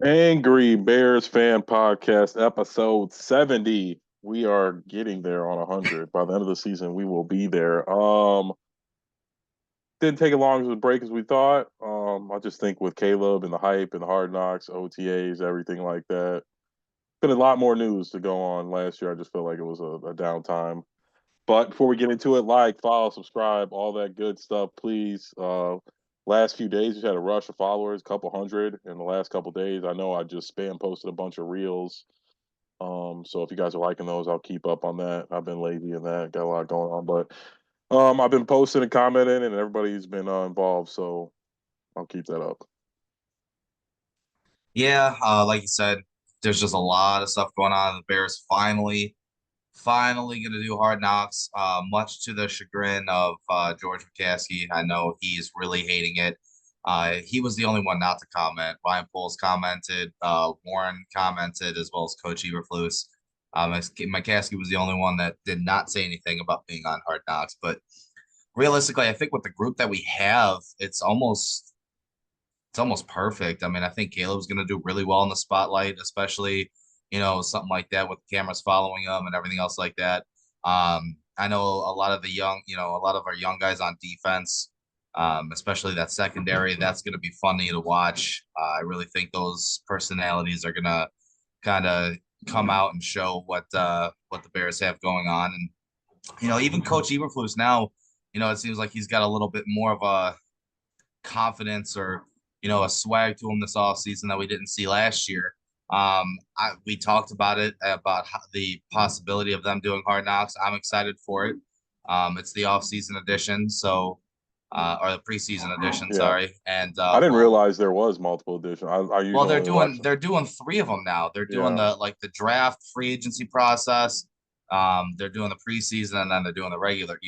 Angry Bears Fan Podcast, episode 70. We are getting there on 100. By the end of the season, we will be there. Didn't take as long as a break as we thought. I just think with Caleb and the hype and the hard knocks, OTAs, everything like that. Been a lot more news to go on last year. I just felt like it was a downtime. But before we get into it, like, follow, subscribe, all that good stuff, please. Last few days, we had a rush of followers, a couple hundred in the last couple days. I know I just spam posted a bunch of reels. So if you guys are liking those, I'll keep up on that. I've been lazy in that, got a lot going on, but I've been posting and commenting, and everybody's been involved. So I'll keep that up. Yeah, like you said, there's just a lot of stuff going on. The Bears finally going to do Hard Knocks, much to the chagrin of George McCaskey. I know he's really hating it. He was the only one not to comment. Ryan Poles commented, Warren commented, as well as Coach Eberflus. McCaskey was the only one that did not say anything about being on Hard Knocks. But realistically, I think with the group that we have, it's almost perfect. I mean, I think Caleb's going to do really well in the spotlight, especially, something like that with cameras following him and everything else like that. I know a lot of a lot of our young guys on defense, especially that secondary, that's going to be funny to watch. I really think those personalities are going to kind of come out and show what the Bears have going on. And, even Coach Eberflus now, it seems like he's got a little bit more of a confidence or a swag to him this offseason that we didn't see last year. We talked about it about the possibility of them doing Hard Knocks. I'm excited for it. It's the offseason edition, so or the preseason edition, Yeah, sorry. And I didn't we'll realize there was multiple editions. I well, usually they're only watch doing them. they're doing three of them now. They're doing Yeah. the draft free agency process. They're doing the preseason and then they're doing the regular,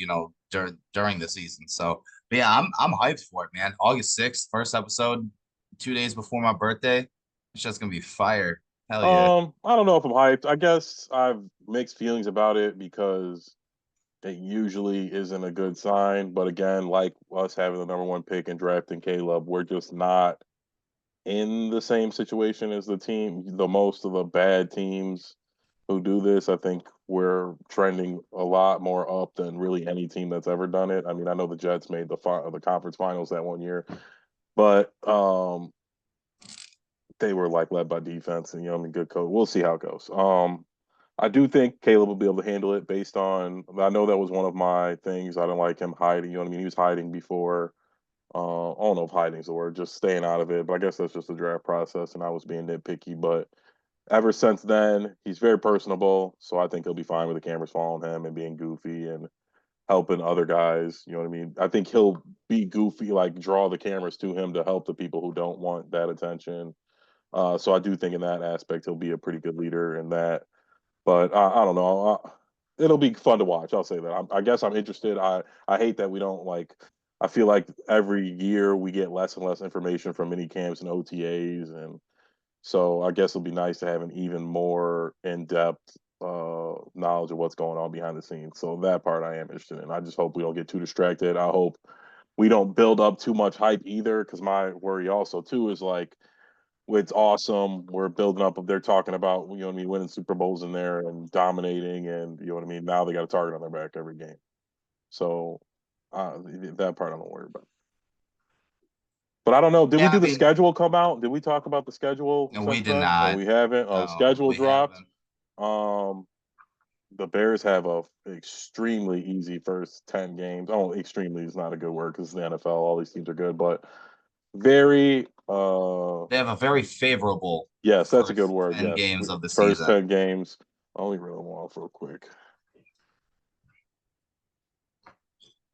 during the season. So, but yeah, I'm hyped for it, man. August 6th, first episode, 2 days before my birthday. It's just gonna be fire. Hell yeah. I don't know if I'm hyped. I guess I've mixed feelings about it because it usually isn't a good sign. But again, like us having the number one pick and drafting Caleb, we're just not in the same situation as the most of the bad teams who do this. I think we're trending a lot more up than really any team that's ever done it. I mean, I know the Jets made the conference finals that one year, but they were like led by defense and I mean, good coach. We'll see how it goes. I do think Caleb will be able to handle it based on. I know that was one of my things. I don't like him hiding. You know what I mean? He was hiding before. I don't know if hiding's the word, just staying out of it. But I guess that's just the draft process, and I was being nitpicky. But ever since then, he's very personable. So I think he'll be fine with the cameras following him and being goofy and helping other guys. You know what I mean? I think he'll be goofy, like draw the cameras to him to help the people who don't want that attention. So I do think in that aspect he'll be a pretty good leader in that. But I don't know. It'll be fun to watch. I'll say that. I guess I'm interested. I hate that we don't like. I feel like every year we get less and less information from mini camps and OTAs, and so I guess it'll be nice to have an even more in depth knowledge of what's going on behind the scenes. So that part I am interested in. I just hope we don't get too distracted. I hope we don't build up too much hype either, because my worry also too is like it's awesome. We're building up. They're talking about what I mean, winning Super Bowls in there and dominating, and you know what I mean. Now they got a target on their back every game. So that part I don't worry about. But I don't know. Did we Yeah, do I the mean, schedule come out? Did we talk about the schedule and we since did then? Oh, not. we haven't. Oh, the No, schedule we dropped. haven't. Um, the Bears have a extremely easy first 10 games. Oh, extremely is not a good word because it's the NFL. All these teams are good, but very They have a very favorable yes, that's a good first word. 10 Yes, games of the first season. 10 games. I'll only reel them off real quick.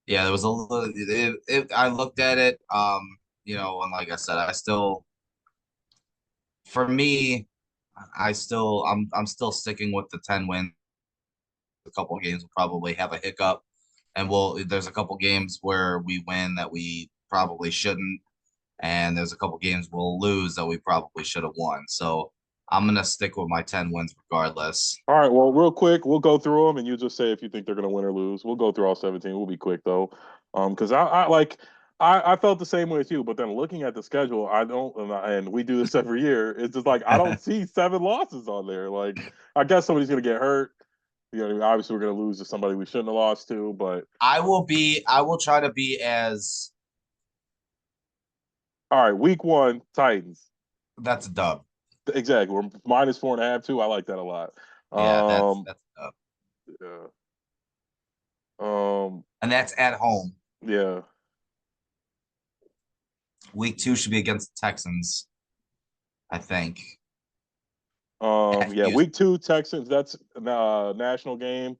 Yeah, there was a little, I looked at it, and like I said, for me, I'm still sticking with the 10 wins. A couple of games will probably have a hiccup, and there's a couple games where we win that we probably shouldn't, and there's a couple games we'll lose that we probably should have won. So I'm gonna stick with my 10 wins regardless. All right. Well, real quick, we'll go through them, and you just say if you think they're going to win or lose. We'll go through all 17. We'll be quick though, because I like. I felt the same way as you, but then looking at the schedule, I don't, and we do this every year. It's just like I don't see 7 losses on there. Like I guess somebody's gonna get hurt. Obviously we're gonna lose to somebody we shouldn't have lost to. But I will try to be as all right, week one, Titans. that's a dub. Exactly, we're -4.5 too. I like that a lot. Yeah, Um, that's a dub. yeah, um, And that's at home. yeah. Week 2 should be against the Texans, I think. At Yeah, Houston. week two, Texans. That's a national game.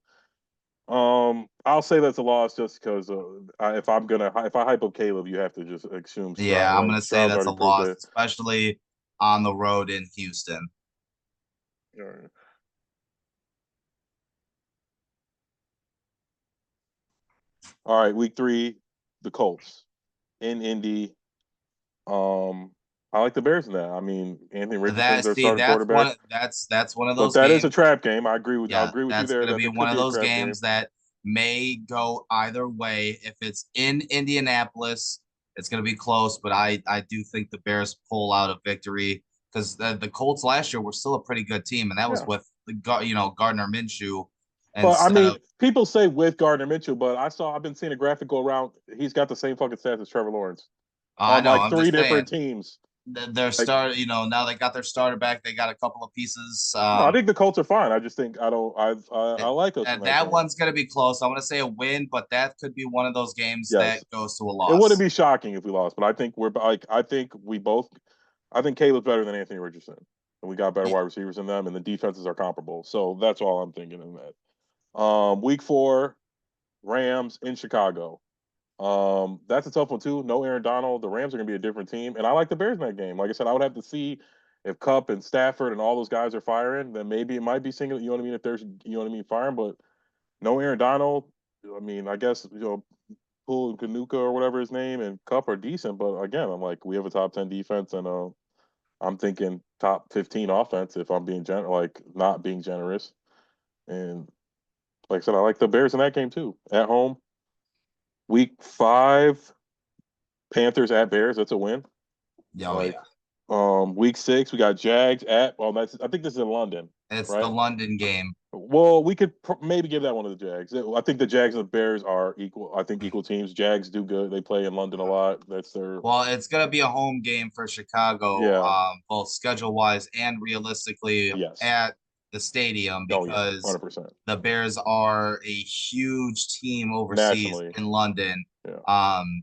I'll say that's a loss just because if I hype up Caleb, you have to just assume Stroud. Yeah, I'm Like gonna say Stroud's that's a already proved loss, it. especially on the road in Houston. All right. All right, week three, the Colts in Indy. Um, I like the Bears in that. I mean, Anthony Richardson's That their see, starting quarterback, that's one of but those that is a games. trap game. I'll Yeah, agree with you that's there gonna that be there one could of be a those trap game. games that may go either way. If it's in Indianapolis, it's gonna be close, but I do think the Bears pull out a victory because the Colts last year were still a pretty good team, and that was Yeah. with Gardner Minshew But I instead mean, of people say with Gardner Mitchell, but I've been seeing a graphic go around. He's got the same fucking stats as Trevor Lawrence I on know. like I'm three just different saying teams. their Like, start. Now they got their starter back. They got a couple of pieces. no, I think the Colts are fine. I just think I don't. I It, like us in and that that game. one's going to be close. I'm going to say a win, but that could be one of those games that Yes, goes to a it wouldn't loss. be shocking if we lost, but I think we're like I think we both. I think Caleb's better than Anthony Richardson, and we got better Yeah, wide receivers than them, and the defenses are comparable. So that's all I'm thinking in that. Week four, Rams in Chicago. That's a tough one too. No Aaron Donald. The Rams are going to be a different team, and I like the Bears in that game. Like I said, I would have to see if Cup and Stafford and all those guys are firing. Then maybe it might be single. You know what I mean? If there's, you know what I mean, firing, but no Aaron Donald. I mean, I guess Poole and Kanuka or whatever his name and Cup are decent, but again, I'm like, we have a top 10 defense, and I'm thinking top 15 offense if I'm being like not being generous. And like I said, I like the Bears in that game too at home. Week five, Panthers at Bears. That's a win. oh Like, yeah, week six, we got Jags at. Well, I think this is in London, it's the right? London game. Well, we could maybe give that one to the Jags. I think the Jags and the Bears are equal. I think equal teams. Jags do good. They play in London a lot. That's their Well, it's going to be a home game for Chicago, yeah. both schedule wise and realistically Yes. at the stadium Oh yeah. because 100%. the Bears are a huge team overseas Nationally. in London. Yeah. Um,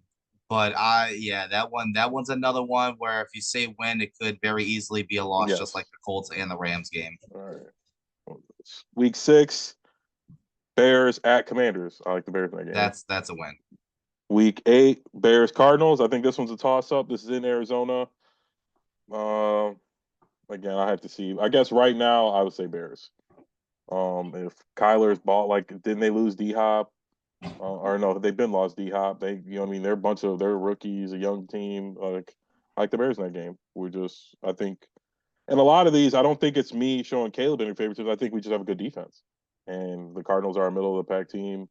but yeah, that one's another one where if you say win, it could very easily be a loss, just like Yes. the Colts and the Rams game. All right. Week six, Bears at Commanders. I like the Bears in that game. That's a win. Week eight, Bears Cardinals. I think this one's a toss up. This is in Arizona. Um, Again, I have to see. I guess right now I would say Bears. If Kyler's ball, like, didn't they lose D Hop? Or no, they've been lost D Hop. What I mean, they're a bunch of they're rookies, a young team. I like the Bears in that game. I think, and a lot of these, I don't think it's me showing Caleb any favoritism. I think we just have a good defense, and the Cardinals are a middle of the pack team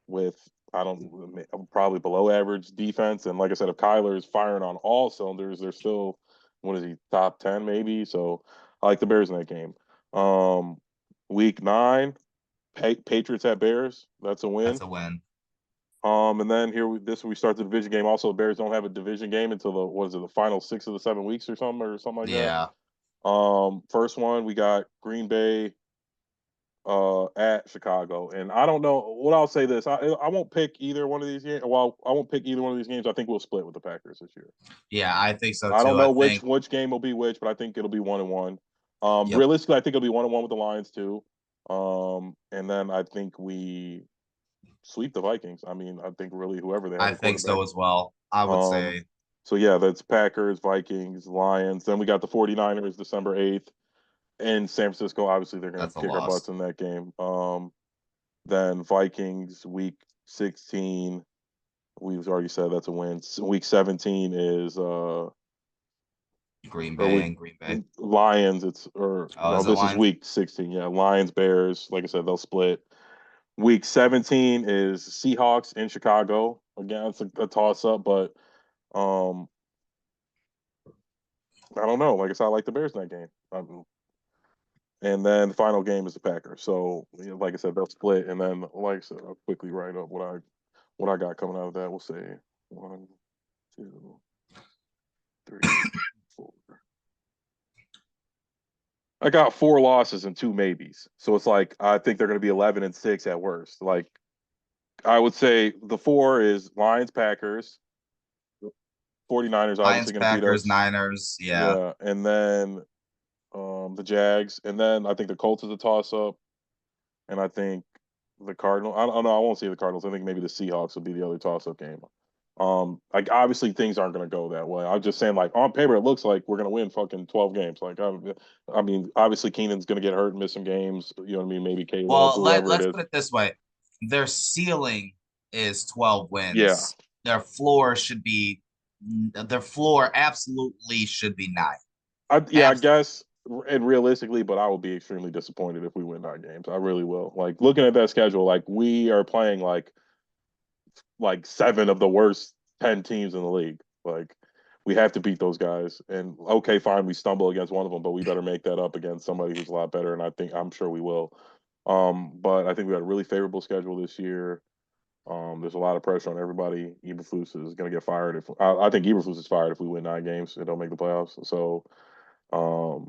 with I don't probably below average defense. And like I said, if Kyler is firing on all cylinders, they're still what is he top 10 maybe? So I like the Bears in that game. Um, Week nine, Patriots at Bears. That's a That's win. a win. And then we start the division game. Also, the Bears don't have a division game until the final 6 of the 7 weeks or something like that. Yeah, First one we got Green Bay at Chicago. And I don't know what I'll say this. I won't pick either one of these games. Well, I won't pick either one of these games. I think we'll split with the Packers this year. yeah, I think so I don't too. I know which think. which game will be which, but I think it'll be 1-1. Yep, Realistically, I think it'll be 1-1 with the Lions too. And then I think we sweep the Vikings. I mean, I think really whoever they have I a think quarterback. so as well. I would Um, say so yeah, that's Packers, Vikings, Lions. Then we got the 49ers December 8th. And San Francisco, obviously they're gonna that's a kick our butts loss. in that game. Then Vikings week 16. We've already said that's a win. Week 17 is Green or Bay week and Green Bay. Lions. It's or Oh, no, is it this is Lions? week 16. Yeah, Lions Bears. Like I said, they'll split. Week 17 is Seahawks in Chicago. Again, it's a toss up, but um, I don't know. Like I said, I like the Bears in that game. And then the final game is the Packers. So, like I said, they'll split. And then, like I said, I'll quickly write up what I got coming out of that. We'll say one, two, three, four. I got four losses and two maybes. So it's like I think they're going to be 11-6 at worst. Like I would say the four is Lions, Packers, 49ers Lions, obviously going to beat Packers, us. Niners. Yeah. Yeah, and then the Jags, and then I think the Colts is a toss up, and I think the Cardinals. I don't know. I won't say the Cardinals. I think maybe the Seahawks will be the other toss up game. Like obviously things aren't going to go that way. I'm just saying, like on paper, it looks like we're going to win fucking 12 games. Like I mean, obviously Keenan's going to get hurt and miss some games. You know what I mean? Maybe Caleb, Well, whoever it let's is. put it this way: their ceiling is 12 Yeah, wins. Their floor absolutely should be nine. I guess, and realistically, but I will be extremely disappointed if we win 9 games. I really will. Like looking at that schedule, like we are playing like seven of the worst 10 teams in the league. Like we have to beat those guys. And okay, fine, we stumble against one of them, but we better make that up against somebody who's a lot better. And I'm sure we will. But I think we had a really favorable schedule this year. There's a lot of pressure on everybody. Eberflus is going to get fired if I think Eberflus is fired if we win 9 games and don't make the playoffs. So um,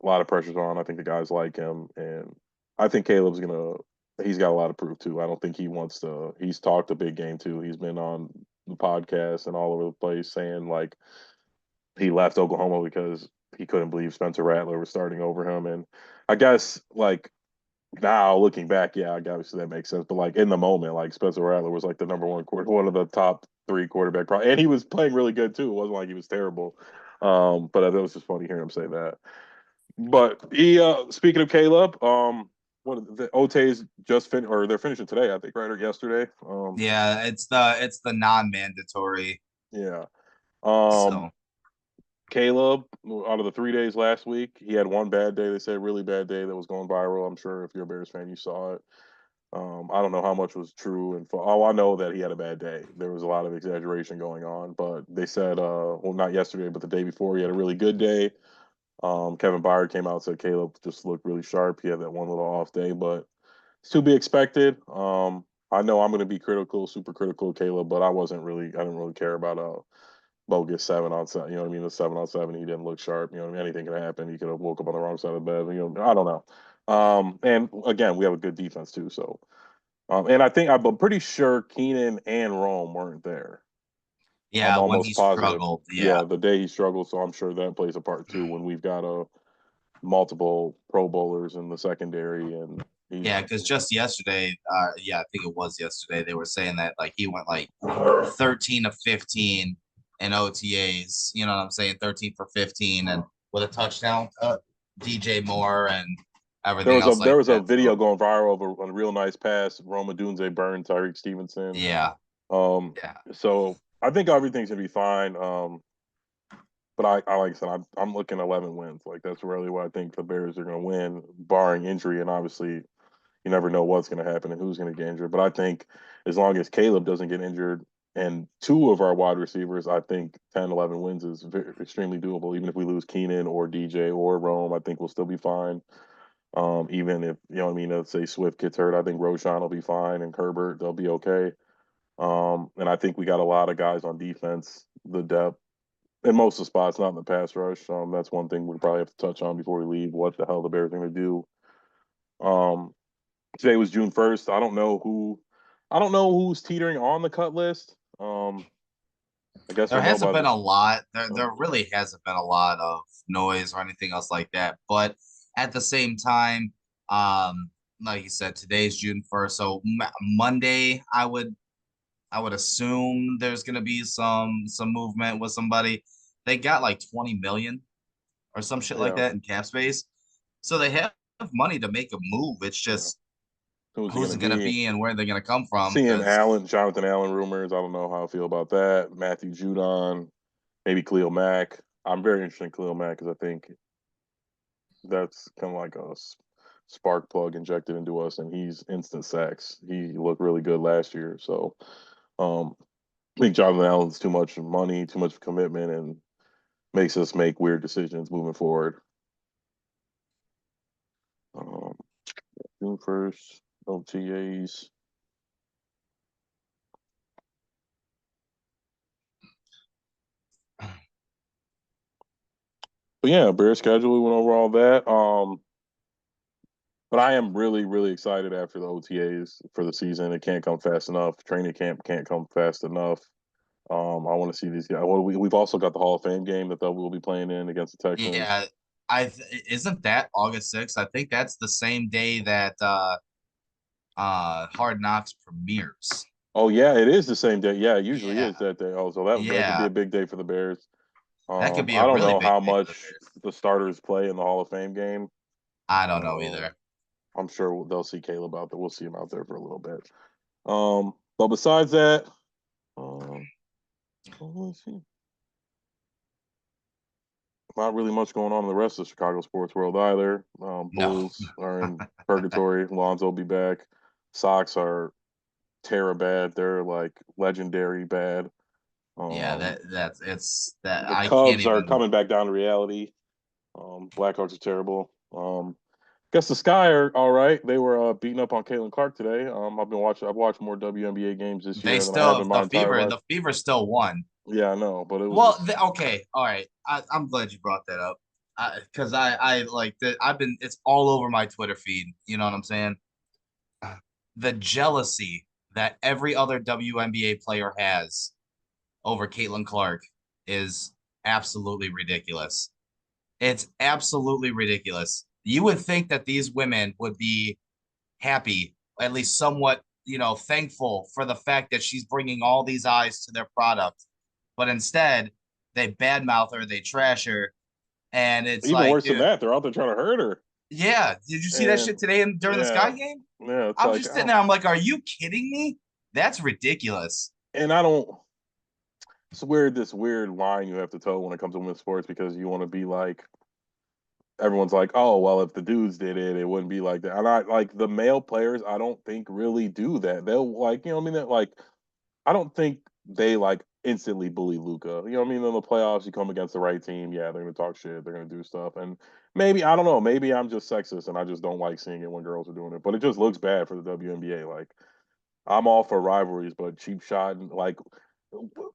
a lot of pressure's on. I think the guys like him, and I think Caleb's gonna. He's got a lot of proof too. I don't think he wants to. He's talked a big game too. He's been on the podcast and all over the place saying like he left Oklahoma because he couldn't believe Spencer Rattler was starting over him. And I guess like now looking back, yeah, obviously that makes sense. But like in the moment, like Spencer Rattler was like the number one of the top three quarterback, and he was playing really good too. It wasn't like he was terrible. But it was just funny hearing him say that. But he speaking of Caleb, what the OTAs just fin or they're finishing today, I think, right, or yesterday. Yeah, it's the non-mandatory. Yeah. Um So Caleb, out of the 3 days last week, he had one bad day. They said really bad day that was going viral. I'm sure if you're a Bears fan, you saw it. I don't know how much was true and I know that he had a bad day. There was a lot of exaggeration going on, but they said, well, not yesterday, but the day before, he had a really good day. Kevin Byard came out and said Caleb just looked really sharp. He had that one little off day, but it's to be expected. I know I'm going to be critical, super critical of Caleb, but I didn't really care about bogus 7-on-7. You know what I mean? The 7-on-7, he didn't look sharp. You know what I mean? Anything could happen. He could have woke up on the wrong side of the bed. You know, I don't know. And again, we have a good defense too. So, and I'm pretty sure Keenan and Rome weren't there. I'm yeah, when he almost positive. struggled, yeah. Yeah, the day he struggled, so I'm sure that plays a part too. When we've got a multiple Pro Bowlers in the secondary, and he's Yeah, because just yesterday, yeah, I think it was yesterday, they were saying that like he went like 13 of 15 in OTAs. You know what I'm saying? 13 for 15 and with a touchdown, DJ Moore and everything else there like was a that. video So going viral of a real nice pass. Roma Dunze burned Tyreek Stevenson. yeah, Um, yeah, so I think everything's gonna be fine. But I like I said, I'm looking 11 wins. Like that's really what I think the Bears are gonna win, barring injury, and obviously you never know what's going to happen and who's going to get injured. But I think as long as Caleb doesn't get injured and two of our wide receivers, I think 10, 11 wins is extremely doable. Even if we lose Keenan or DJ or Rome, I think we'll still be fine. Even if, you know what I mean, let's say Swift gets hurt, I think Roshan will be fine and Herbert, they'll be okay. And I think we got a lot of guys on defense, the depth in most of the spots, not in the pass rush. That's one thing we probably have to touch on before we leave. What the hell the Bears are going to do? Um, Today was June 1st. I don't know who's teetering on the cut list. I guess there we'll know hasn't by been the a lot. There uh, really hasn't been a lot of noise or anything else like that. But at the same time, um, like you said, today's June 1st, so Monday, I would assume there's gonna be some movement with somebody. They got like 20 million or some shit like yeah, that in cap space. So they have money to make a move. It's yeah. just Who's it who's gonna it gonna be? be and where they're gonna come from. Seeing Because Jonathan Allen rumors. I don't know how I feel about that. Matthew Judon, maybe Khalil Mack. I'm very interested in Khalil Mack because I think that's kind of like a spark plug injected into us, and he's instant sacks. He looked really good last year. So um, I think Jonathan Allen's too much money, too much commitment, and makes us make weird decisions moving forward. Um, June 1st, OTAs. But yeah, Bears schedule. We went over all that. But I am really, really excited after the OTAs for the season. It can't come fast enough. Training camp can't come fast enough. I want to see these guys. Well, we've also got the Hall of Fame game that we'll be playing in against the Texans. Yeah, isn't that August 6th? I think that's the same day that Hard Knocks premieres. Oh yeah, it is the same day. Yeah, it usually Yeah, is that day. Oh, so that could be yeah, a big day for the Bears. that could be I a don't really know big how day for the much Bears. the starters play in the Hall of Fame game. I don't know Um, either. I'm sure they'll see Caleb out there. We'll see him out there for a little bit. But besides that, let's see. Not really much going on in the rest of the Chicago sports world either. No. Bulls are in purgatory. Lonzo will be back. Sox are terror bad. They're like legendary bad. Yeah, Um, that's it's that the I can't Cubs are even. coming back down to reality. Blackhawks are terrible. Guess the Sky are all right. They were beating up on Caitlin Clark today. I've watched more WNBA games this They year than I have in still my entire life. the fever still won. Yeah, I know, but it was Well, just okay, all right. I'm glad you brought that up because I like that. I've been it's all over my Twitter feed. You know what I'm saying? The jealousy that every other WNBA player has over Caitlin Clark is absolutely ridiculous. It's absolutely ridiculous. You would think that these women would be happy, at least somewhat, thankful for the fact that she's bringing all these eyes to their product. But instead, they badmouth her, they trash her, and it's even like, worse than dude, that. They're out there trying to hurt her, yeah, did you see that and shit today during the Sky yeah, game? yeah, it's I was like just sitting there, I'm like, are you kidding me? That's ridiculous. and I don't. It's weird this weird line you have to toe when it comes to women's sports because you want to be like everyone's like, oh well, if the dudes did it, it wouldn't be like that. And I like the male players. I don't think really do that. They'll like I mean that like I don't think they like instantly bully Luca. You know what I mean? In the playoffs, you come against the right team, yeah, they're gonna talk shit, they're gonna do stuff, and maybe I don't know, maybe I'm just sexist and I just don't like seeing it when girls are doing it, but it just looks bad for the WNBA. Like I'm all for rivalries, but cheap shot and like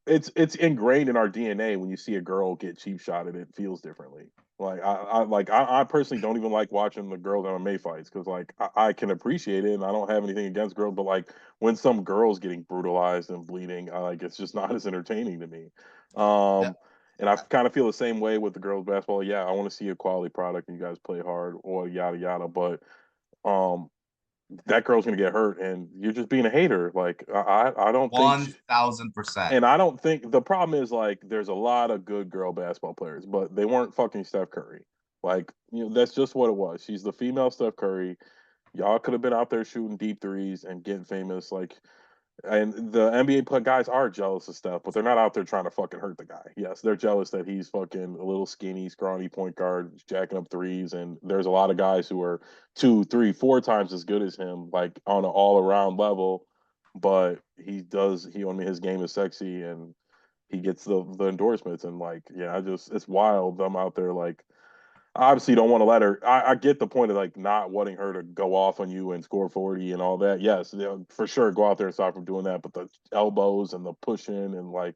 it's ingrained in our DNA. When you see a girl get cheap shotted, it feels differently. I personally don't even like watching the girls MMA fights because like I can appreciate it and I don't have anything against girls, but like when some girls getting brutalized and bleeding, I like it's just not as entertaining to me. Yeah, Um, and I kind of feel the same way with the girls basketball. Yeah, I want to see a quality product and you guys play hard or yada yada, but um that girl's gonna get hurt, and you're just being a hater. Like I don't think, 1000%. and I don't think the problem is like there's a lot of good girl basketball players, but they weren't fucking Steph Curry. Like that's just what it was. She's the female Steph Curry. Y'all could have been out there shooting deep threes and getting famous. Like and the NBA guys are jealous of Steph, but they're not out there trying to fucking hurt the guy. Yes, they're jealous that he's fucking a little skinny, scrawny point guard, jacking up threes. And there's a lot of guys who are two, three, four times as good as him, like on an all around level. But he does, I mean, his game is sexy and he gets the endorsements. And like, yeah, it's wild. I'm out there like, obviously don't want to let her. I get the point of like not wanting her to go off on you and score 40 and all that. Yes, for sure, go out there and stop from doing that. But the elbows and the pushing and like,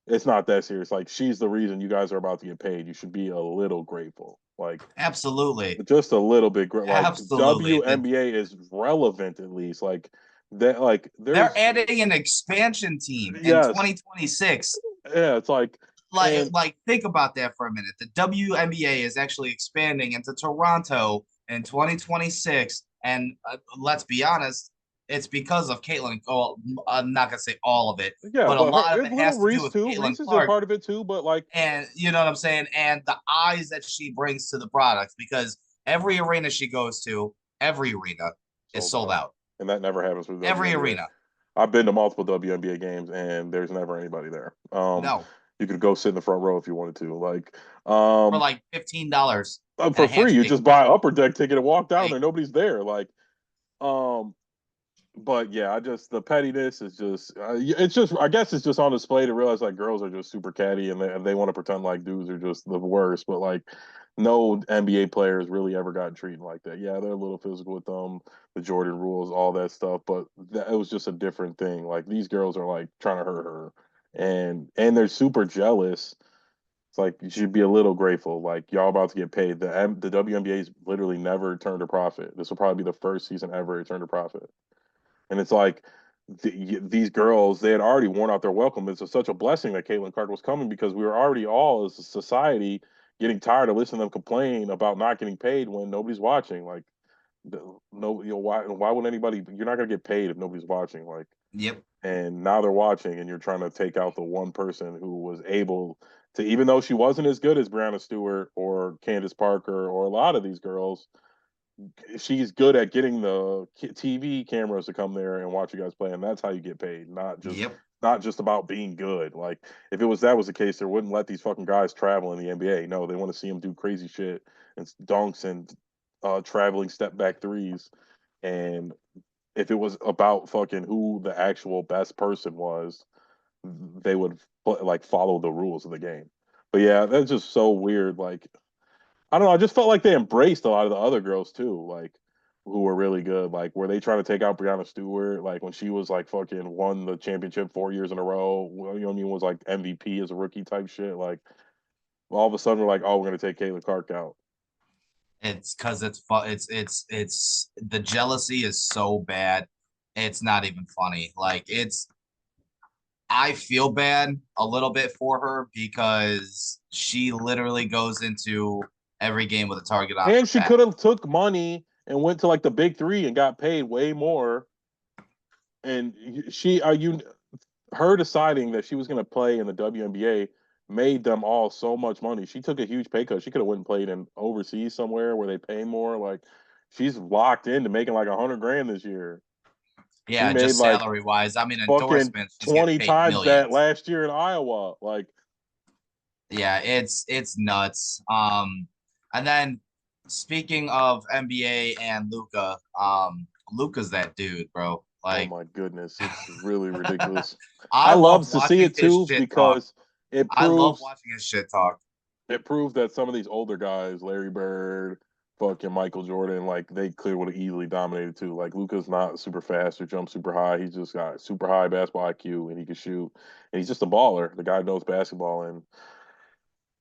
it's not that serious. Like, she's the reason you guys are about to get paid. You should be a little grateful. Like, Absolutely. just a little bit. Like, Absolutely. WNBA is relevant at least. Like, that, like, They're there's, adding an expansion team in yes. 2026. Yeah, it's like, like and like think about that for a minute. The WNBA is actually expanding into Toronto in 2026, and let's be honest, it's because of Caitlin. Oh, I'm not gonna say all of it, yeah, but a but lot of it's it little has to do Reese with too. Caitlin Reese is a Clark, part of it too, but like, and you know what I'm saying, and the eyes that she brings to the product. Because every arena she goes to, every arena is sold sold out. out. And that never happens with the Every WNBA. arena. I've been to multiple WNBA games and there's never anybody there. No. You could go sit in the front row if you wanted to. Like, for um, like $15 and for a free, you handshake. just buy an upper deck ticket and walk down Like, there. Nobody's there. Um, but yeah, I just the pettiness is just it's just I guess it's just on display to realize like girls are just super catty and they want to pretend like dudes are just the worst. But like no NBA players really ever got treated like that. Yeah, they're a little physical with them, the Jordan rules, all that stuff, but it was just a different thing. Like these girls are like trying to hurt her, and they're super jealous. It's like you should be a little grateful. Like y'all about to get paid. The WNBA's literally never turned a profit. This will probably be the first season ever it turned a profit. And it's like these girls, they had already worn out their welcome. It's such a blessing that Caitlin Clark was coming because we were already all as a society getting tired of listening to them complain about not getting paid when nobody's watching. Like, no, why would anybody? You're not gonna get paid if nobody's watching. Like, yep, and now they're watching, and you're trying to take out the one person who was able to, even though she wasn't as good as Brianna Stewart or Candace Parker or a lot of these girls, she's good at getting the TV cameras to come there and watch you guys play, and that's how you get paid. yep, Not just about being good. Like if it was that was the case, they wouldn't let these fucking guys travel in the NBA. No, they want to see them do crazy shit and dunks and traveling step back threes. And if it was about fucking who the actual best person was, they would like follow the rules of the game. But yeah, that's just so weird. Like I don't know. I just felt like they embraced a lot of the other girls too, like who were really good. Like, were they trying to take out Brianna Stewart? Like when she was like fucking won the championship 4 years in a row. You know what I mean? Was like MVP as a rookie type shit. Like all of a sudden we're like, oh, we're gonna take Caitlin Clark out. it's because it's fun. It's the jealousy is so bad. It's not even funny. Like it's I feel bad a little bit for her because she literally goes into every game with a target on And her she back. could have took money and went to like the big three and got paid way more. And she are you her deciding that she was going to play in the WNBA made them all so much money. She took a huge pay cut. She could have went and played in overseas somewhere where they pay more. Like she's locked into making like 100 grand this year. She Yeah, made just like salary wise. I mean, fucking endorsements, she's getting 20 paid times that millions. last year in Iowa. Like, Yeah, it's nuts. And then speaking of NBA and Luca, Luca's that dude, bro. oh Like my goodness, it's really ridiculous. I I love love to see watching it his too shit talk. because it I love proves watching his shit talk. it proved that some of these older guys, Larry Bird, fucking Michael Jordan, like they clearly would have easily dominated too. Like Luca's not super fast or jump super high. He's just got super high basketball IQ and he can shoot. And he's just a baller. The guy knows basketball. And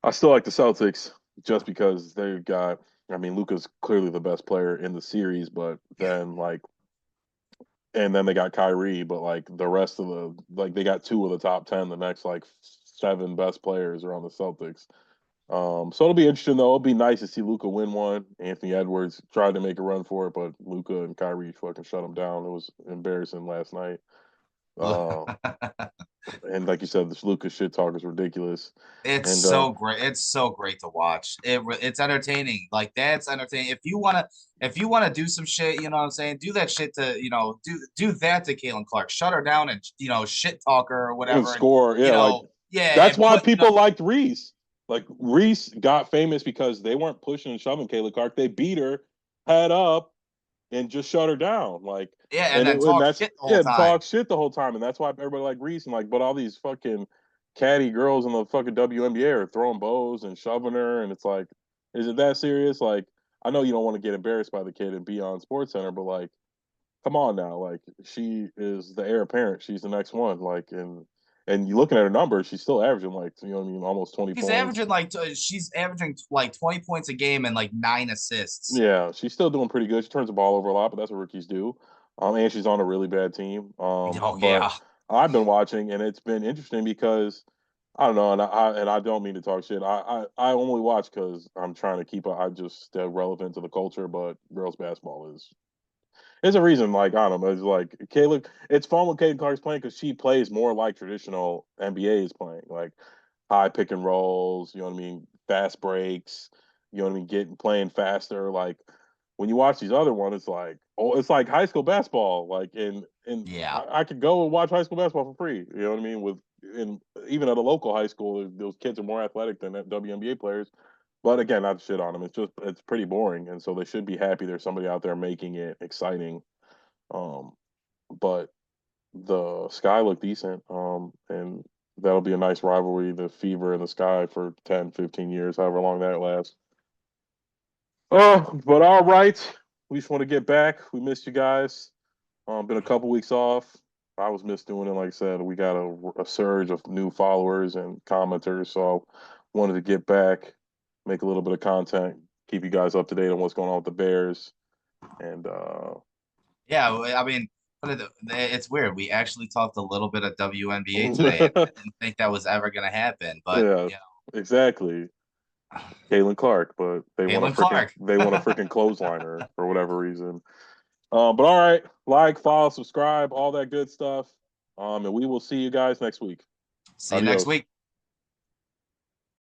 I still like the Celtics just because they've got I mean, Luca's clearly the best player in the series, but Yeah. then like and then they got Kyrie, but like the rest of the like they got two of the top 10, the next like seven best players are on the Celtics. So it'll be interesting though. It'll be nice to see Luca win one. Anthony Edwards tried to make a run for it, but Luca and Kyrie fucking shut him down. It was embarrassing last night. Uh, and like you said, this Luca shit talk is ridiculous. It's And so great. It's so great to watch. It's entertaining. Like that's entertaining. If you wanna do some shit, you know what I'm saying? Do that shit to do that to Caitlin Clark. Shut her down and shit talk her or and whatever. And score, yeah, like yeah, that's and why put people liked Reese. Like Reese got famous because they weren't pushing and shoving Kayla Clark. They beat her head up and just shut her down. Like, yeah, and then and talk that's shit the whole yeah, time. talk shit the whole time, and that's why everybody like Reese and like, but all these fucking catty girls in the fucking WNBA are throwing bows and shoving her, and it's like, is it that serious? Like, I know you don't want to get embarrassed by the kid and be on Sports Center, but like, come on now, like she is the heir apparent. She's the next one, like, and you looking at her numbers, she's still averaging like you know what I mean, almost 20 points. She's averaging like 20 points a game and like 9 assists. Yeah, she's still doing pretty good. She turns the ball over a lot, but that's what rookies do. And she's on a really bad team. Oh But yeah. I've been watching, and it's been interesting because I don't know, and I don't mean to talk shit. I only watch because I'm trying to keep. I just stay relevant to the culture, but girls basketball is. There's a reason, like I don't know. It's like Kayla. It's fun when Kayla Clark's playing because she plays more like traditional NBA is playing. Like high pick and rolls, you know what I mean, fast breaks, you know what I mean, getting playing faster. Like when you watch these other ones, it's like oh, it's like high school basketball. Like and Yeah. I could go and watch high school basketball for free. You know what I mean with in even at a local high school, those kids are more athletic than WNBA players. But again, not to shit on them. It's pretty boring, and so they should be happy there's somebody out there making it exciting. Um, but the Sky looked decent, and that'll be a nice rivalry. The Fever and the Sky for 10, 15 years, however long that lasts. Oh, but all right. We just want to get back. We missed you guys. Been a couple weeks off. I was missed doing it. Like I said, we got a surge of new followers and commenters, so wanted to get back, make a little bit of content, keep you guys up to date on what's going on with the Bears. And Yeah, I mean, it's weird. We actually talked a little bit of WNBA today, and I didn't think that was ever going to happen. But yeah, exactly. know, Caitlin Clark, but Caitlin Clark. they want a freaking clothesliner for whatever reason. But all right, like, follow, subscribe, all that good stuff. And we will see you guys next week. See you next Adios. week.